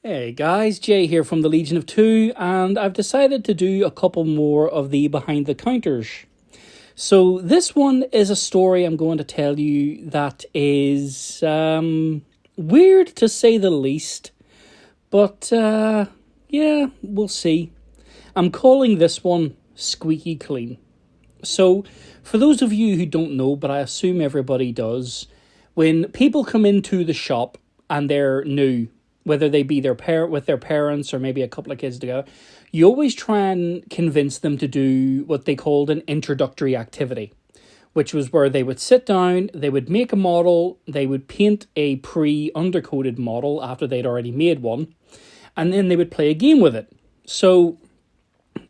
Hey guys, Jay here from the Legion of Two, and I've decided to do a couple more of the behind the counters. So this one is a story I'm going to tell you that is weird to say the least, but yeah, we'll see. I'm calling this one Squeaky Clean. So, for those of you who don't know, but I assume everybody does, when people come into the shop and they're new, whether they be their parent with their parents or maybe a couple of kids together, you always try and convince them to do what they called an introductory activity, which was where they would sit down, they would make a model, they would paint a pre-undercoated model after they'd already made one, and then they would play a game with it. So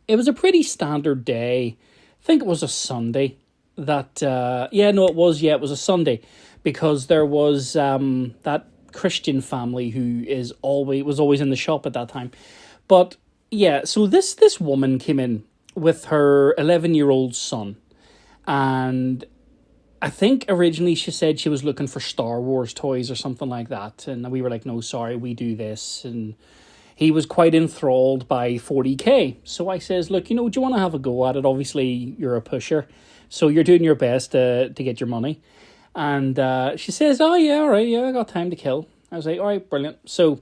it was a pretty standard day. I think it was a Sunday. It was a Sunday, because there was that Christian family who was always in the shop at that time. But yeah, so this woman came in with her 11-year-old son, and I think originally she said she was looking for Star Wars toys or something like that, and we were like, no, sorry, we do this. And he was quite enthralled by 40k. So I says, look, do you want to have a go at it? Obviously, you're a pusher, so you're doing your best to get your money. And she says, oh, yeah, all right, yeah, I got time to kill. I was like, all right, brilliant. So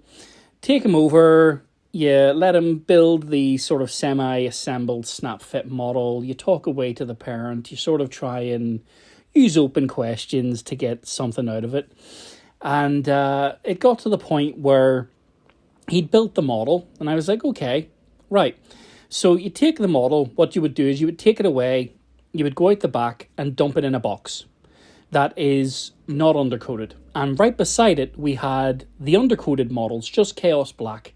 take him over, you let him build the sort of semi-assembled snap fit model. You talk away to the parent. You sort of try and use open questions to get something out of it. And it got to the point where he'd built the model, and I was like, okay, right. So you take the model, what you would do is you would take it away, you would go out the back and dump it in a box that is not undercoated. And right beside it, we had the undercoated models, just Chaos Black.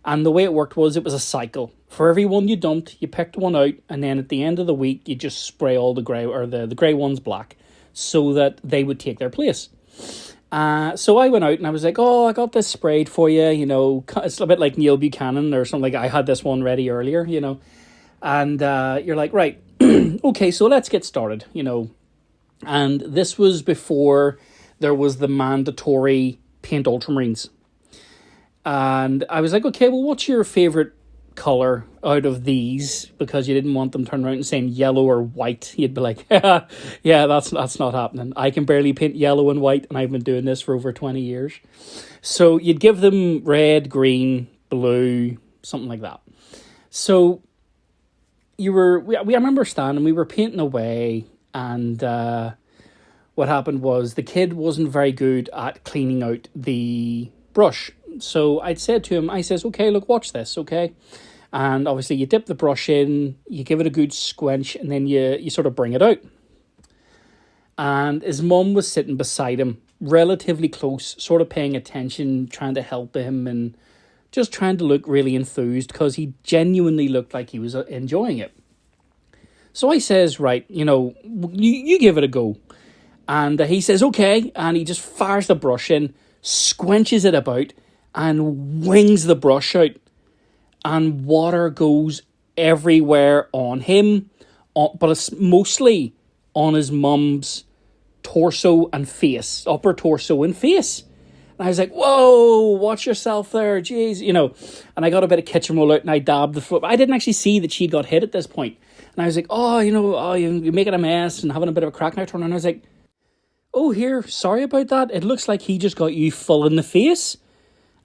And the way it worked was it was a cycle. For every one you dumped, you picked one out, and then at the end of the week, you just spray all the grey, or the grey ones black, so that they would take their place. So I went out and I was like, oh, I got this sprayed for you, it's a bit like Neil Buchanan or something. Like, I had this one ready earlier, and you're like, right, okay, so let's get started, and this was before there was the mandatory paint ultramarines. And I was like, okay, well, what's your favorite color out of these? Because you didn't want them turning around and saying yellow or white. You'd be like, yeah, that's not happening. I can barely paint yellow and white, and I've been doing this for over 20 years. So you'd give them red, green, blue, something like that. So I remember standing, we were painting away, and what happened was the kid wasn't very good at cleaning out the brush. So I'd said to him, I says, okay, look, watch this, okay? And obviously you dip the brush in, you give it a good squinch, and then you sort of bring it out. And his mum was sitting beside him, relatively close, sort of paying attention, trying to help him, and just trying to look really enthused, because he genuinely looked like he was enjoying it. So I says, right, you give it a go. And he says, okay, and he just fires the brush in, squinches it about, and wings the brush out, and water goes everywhere on him, but it's mostly on his mum's torso and face, upper torso and face. And I was like, whoa, watch yourself there, jeez, and I got a bit of kitchen roll out and I dabbed the foot. I didn't actually see that she got hit at this point. And I was like, you're making a mess and having a bit of a crack now. And I was like, oh, here, sorry about that. It looks like he just got you full in the face.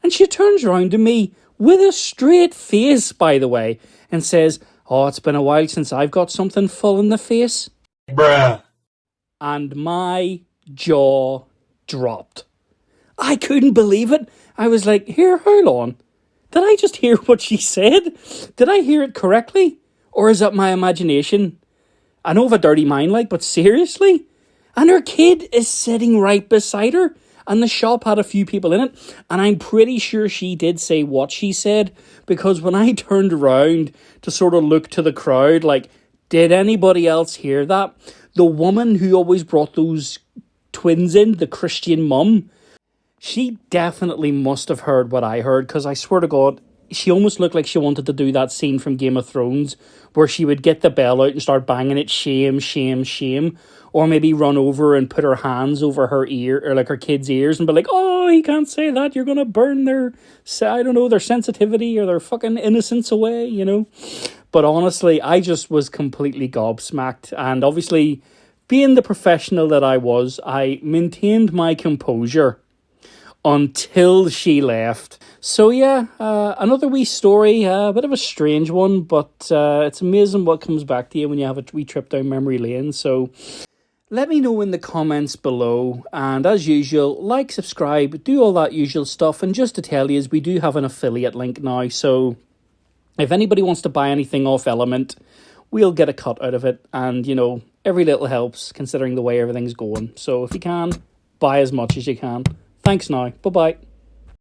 And she turns around to me with a straight face, by the way, and says, oh, it's been a while since I've got something full in the face. Bruh. And my jaw dropped. I couldn't believe it. I was like, here, hold on. Did I just hear what she said? Did I hear it correctly? Or is that my imagination? I know of a dirty mind, but seriously? And her kid is sitting right beside her. And the shop had a few people in it. And I'm pretty sure she did say what she said. Because when I turned around to sort of look to the crowd, like, did anybody else hear that? The woman who always brought those twins in, the Christian mum, she definitely must have heard what I heard. Because I swear to God, she almost looked like she wanted to do that scene from Game of Thrones where she would get the bell out and start banging it, shame, shame, shame. Or maybe run over and put her hands over her ear, or like her kid's ears, and be like, oh, you can't say that, you're going to burn their, I don't know, their sensitivity or their fucking innocence away, you know? But honestly, I just was completely gobsmacked. And obviously, being the professional that I was, I maintained my composure until she left. So yeah, another wee story, a bit of a strange one, but it's amazing what comes back to you when you have a wee trip down memory lane. So let me know in the comments below, and as usual, like, subscribe, do all that usual stuff. And just to tell you, we do have an affiliate link now, so if anybody wants to buy anything off Element, we'll get a cut out of it. And you know, every little helps considering the way everything's going. So if you can, buy as much as you can. Thanks now. Bye bye.